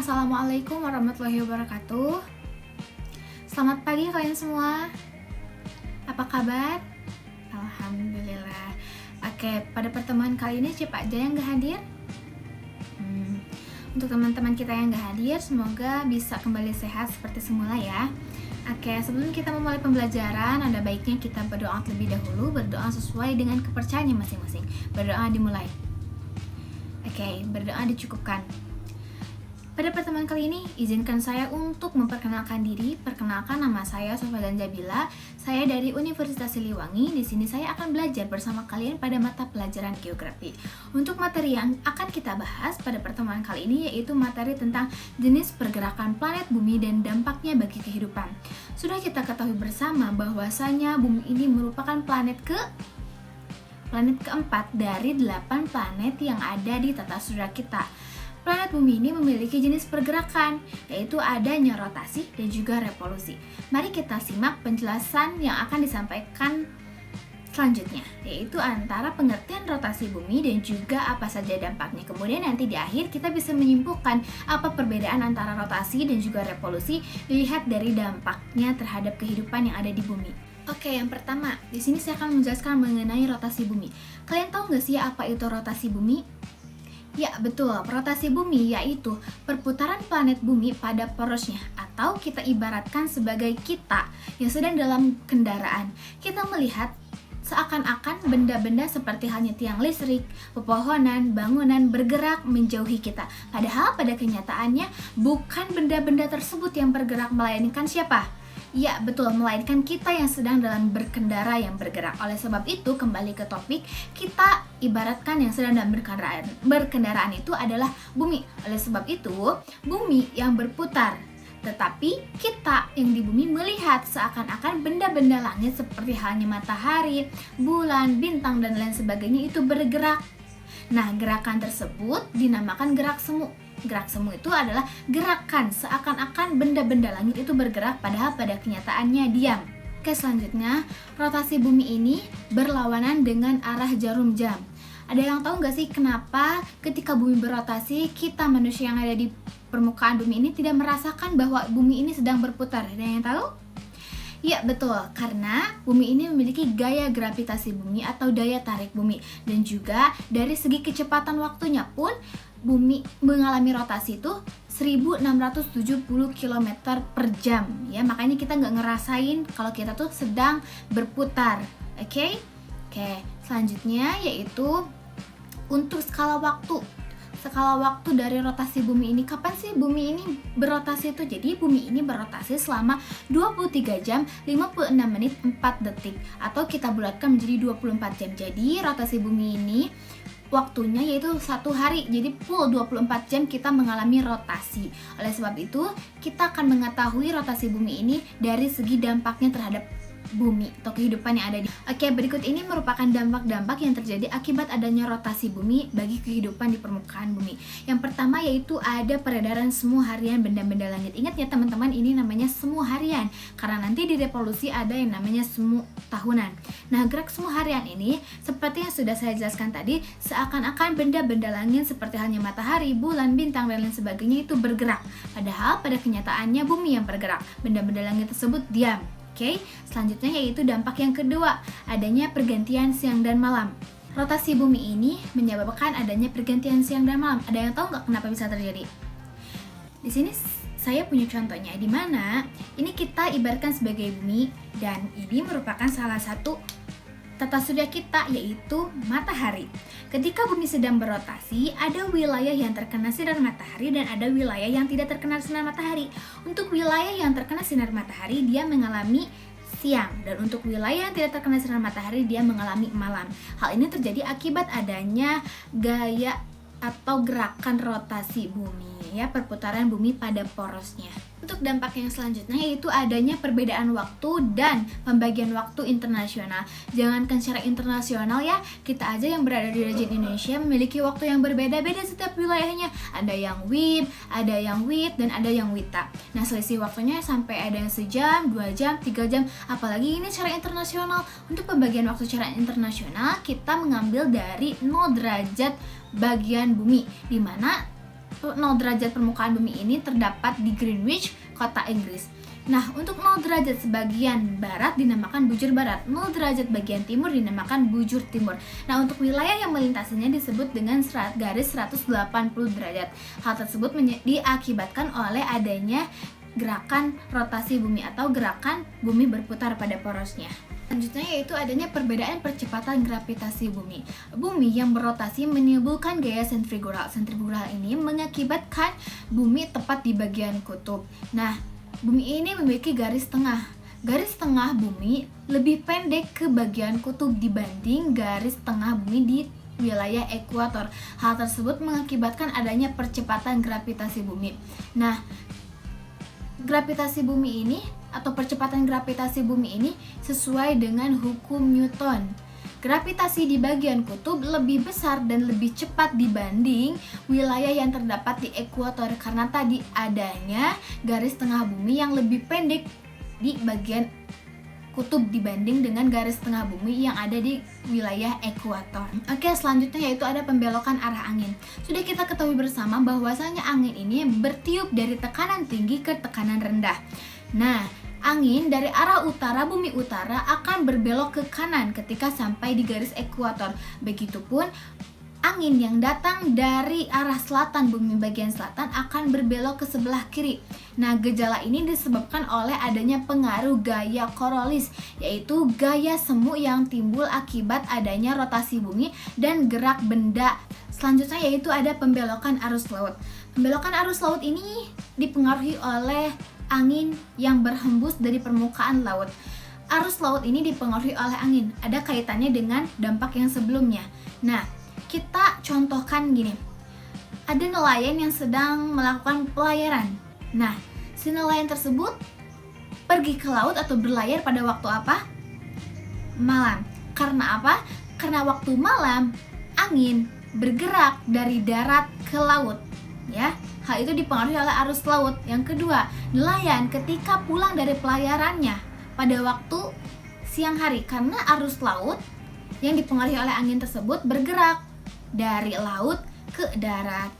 Assalamualaikum warahmatullahi wabarakatuh. Selamat pagi kalian semua. Apa kabar? Alhamdulillah. Oke, pada pertemuan kali ini Pak Jaya gak hadir? Untuk teman-teman kita yang gak hadir, semoga bisa kembali sehat seperti semula ya. Oke, sebelum kita memulai pembelajaran, ada baiknya kita berdoa terlebih dahulu. Berdoa sesuai dengan kepercayaan masing-masing. Berdoa dimulai. Oke, berdoa dicukupkan. Pada pertemuan kali ini, izinkan saya untuk memperkenalkan diri. Perkenalkan, nama saya Sofyan Jabila. Saya dari Universitas Siliwangi. Di sini saya akan belajar bersama kalian pada mata pelajaran geografi. Untuk materi yang akan kita bahas pada pertemuan kali ini yaitu materi tentang jenis pergerakan planet bumi dan dampaknya bagi kehidupan. Sudah kita ketahui bersama bahwasanya bumi ini merupakan planet keempat dari 8 planet yang ada di tata surya kita. Planet bumi ini memiliki jenis pergerakan, yaitu adanya rotasi dan juga revolusi. Mari kita simak penjelasan yang akan disampaikan selanjutnya, yaitu antara pengertian rotasi bumi dan juga apa saja dampaknya. Kemudian nanti di akhir kita bisa menyimpulkan apa perbedaan antara rotasi dan juga revolusi dilihat dari dampaknya terhadap kehidupan yang ada di bumi. Oke, yang pertama, di sini saya akan menjelaskan mengenai rotasi bumi. Kalian tahu nggak sih apa itu rotasi bumi? Ya, betul. Rotasi bumi yaitu perputaran planet bumi pada porosnya, atau kita ibaratkan sebagai kita yang sedang dalam kendaraan. Kita melihat seakan-akan benda-benda seperti halnya tiang listrik, pepohonan, bangunan bergerak menjauhi kita. Padahal pada kenyataannya bukan benda-benda tersebut yang bergerak, melainkan siapa? Ya, betul, melainkan kita yang sedang dalam berkendara yang bergerak. Oleh sebab itu, kembali ke topik, kita ibaratkan yang sedang dalam berkendaraan itu adalah bumi. Oleh sebab itu, bumi yang berputar. Tetapi kita yang di bumi melihat seakan-akan benda-benda langit seperti halnya matahari, bulan, bintang, dan lain sebagainya itu bergerak. Nah, gerakan tersebut dinamakan gerak semu. Gerak semu itu adalah gerakan seakan-akan benda-benda langit itu bergerak padahal pada kenyataannya diam. Oke, selanjutnya, rotasi bumi ini berlawanan dengan arah jarum jam. Ada yang tahu nggak sih kenapa ketika bumi berotasi, kita manusia yang ada di permukaan bumi ini tidak merasakan bahwa bumi ini sedang berputar? Ada yang tahu? Ya, betul, karena bumi ini memiliki gaya gravitasi bumi atau daya tarik bumi. Dan juga dari segi kecepatan waktunya pun bumi mengalami rotasi itu 1670 km per jam ya, makanya kita nggak ngerasain kalau kita tuh sedang berputar. Oke, selanjutnya yaitu untuk skala waktu dari rotasi bumi ini. Kapan sih bumi ini berotasi itu? Jadi bumi ini berotasi selama 23 jam 56 menit 4 detik, atau kita bulatkan menjadi 24 jam. Jadi rotasi bumi ini waktunya yaitu 1 hari, jadi full 24 jam kita mengalami rotasi. Oleh sebab itu, kita akan mengetahui rotasi bumi ini dari segi dampaknya terhadap bumi atau kehidupan yang ada di. Oke, berikut ini merupakan dampak-dampak yang terjadi akibat adanya rotasi bumi bagi kehidupan di permukaan bumi. Yang pertama yaitu ada peredaran semu harian benda-benda langit. Ingat ya teman-teman, ini namanya semu harian karena nanti di revolusi ada yang namanya semu tahunan. Nah, gerak semu harian ini seperti yang sudah saya jelaskan tadi, seakan-akan benda-benda langit seperti halnya matahari, bulan, bintang, dan lain sebagainya itu bergerak. Padahal pada kenyataannya bumi yang bergerak. Benda-benda langit tersebut diam. Oke, selanjutnya yaitu dampak yang kedua, adanya pergantian siang dan malam. Rotasi bumi ini menyebabkan adanya pergantian siang dan malam. Ada yang tahu nggak kenapa bisa terjadi? Di sini saya punya contohnya, di mana ini kita ibaratkan sebagai bumi dan ini merupakan salah satu tata surya kita yaitu matahari. Ketika bumi sedang berotasi, ada wilayah yang terkena sinar matahari dan ada wilayah yang tidak terkena sinar matahari. Untuk wilayah yang terkena sinar matahari, dia mengalami siang, dan untuk wilayah yang tidak terkena sinar matahari, dia mengalami malam. Hal ini terjadi akibat adanya gaya atau gerakan rotasi bumi ya, perputaran bumi pada porosnya. Untuk dampak yang selanjutnya yaitu adanya perbedaan waktu dan pembagian waktu internasional. Jangankan secara internasional ya, kita aja yang berada di region Indonesia memiliki waktu yang berbeda-beda setiap wilayahnya. Ada yang WIB, ada yang WIT, dan ada yang WITA. Nah, selisih waktunya sampai ada yang sejam, 2 jam, 3 jam. Apalagi ini secara internasional. Untuk pembagian waktu secara internasional, kita mengambil dari 0 derajat bagian bumi, di mana 0 derajat permukaan bumi ini terdapat di Greenwich, kota Inggris. Nah, untuk 0 derajat sebagian barat dinamakan bujur barat, 0 derajat bagian timur dinamakan bujur timur. Nah, untuk wilayah yang melintasinya disebut dengan garis 180 derajat. Hal tersebut diakibatkan oleh adanya gerakan rotasi bumi atau gerakan bumi berputar pada porosnya. Selanjutnya yaitu adanya perbedaan percepatan gravitasi bumi. Bumi yang berotasi menimbulkan gaya sentrifugal. Sentrifugal ini mengakibatkan bumi tepat di bagian kutub. Nah, bumi ini memiliki garis tengah. Garis tengah bumi lebih pendek ke bagian kutub dibanding garis tengah bumi di wilayah ekuator. Hal tersebut mengakibatkan adanya percepatan gravitasi bumi. Nah, gravitasi bumi ini atau percepatan gravitasi bumi ini sesuai dengan hukum Newton. Gravitasi di bagian kutub lebih besar dan lebih cepat dibanding wilayah yang terdapat di ekuator karena tadi adanya garis tengah bumi yang lebih pendek di bagian kutub dibanding dengan garis tengah bumi yang ada di wilayah ekuator. Oke, selanjutnya yaitu ada pembelokan arah angin. Sudah kita ketahui bersama bahwasanya angin ini bertiup dari tekanan tinggi ke tekanan rendah. Nah, angin dari arah utara bumi utara akan berbelok ke kanan ketika sampai di garis ekuator. Begitupun angin yang datang dari arah selatan bumi bagian selatan akan berbelok ke sebelah kiri. Nah, gejala ini disebabkan oleh adanya pengaruh gaya Coriolis, yaitu gaya semu yang timbul akibat adanya rotasi bumi dan gerak benda. Selanjutnya yaitu ada pembelokan arus laut. Pembelokan arus laut ini dipengaruhi oleh angin yang berhembus dari permukaan laut. Arus laut ini dipengaruhi oleh angin. Ada kaitannya dengan dampak yang sebelumnya. Nah, kita contohkan gini. Ada nelayan yang sedang melakukan pelayaran. Nah, si nelayan tersebut pergi ke laut atau berlayar pada waktu apa? Malam. Karena apa? Karena waktu malam angin bergerak dari darat ke laut, ya. Hal itu dipengaruhi oleh arus laut. Yang kedua, nelayan ketika pulang dari pelayarannya pada waktu siang hari karena arus laut yang dipengaruhi oleh angin tersebut bergerak dari laut ke darat.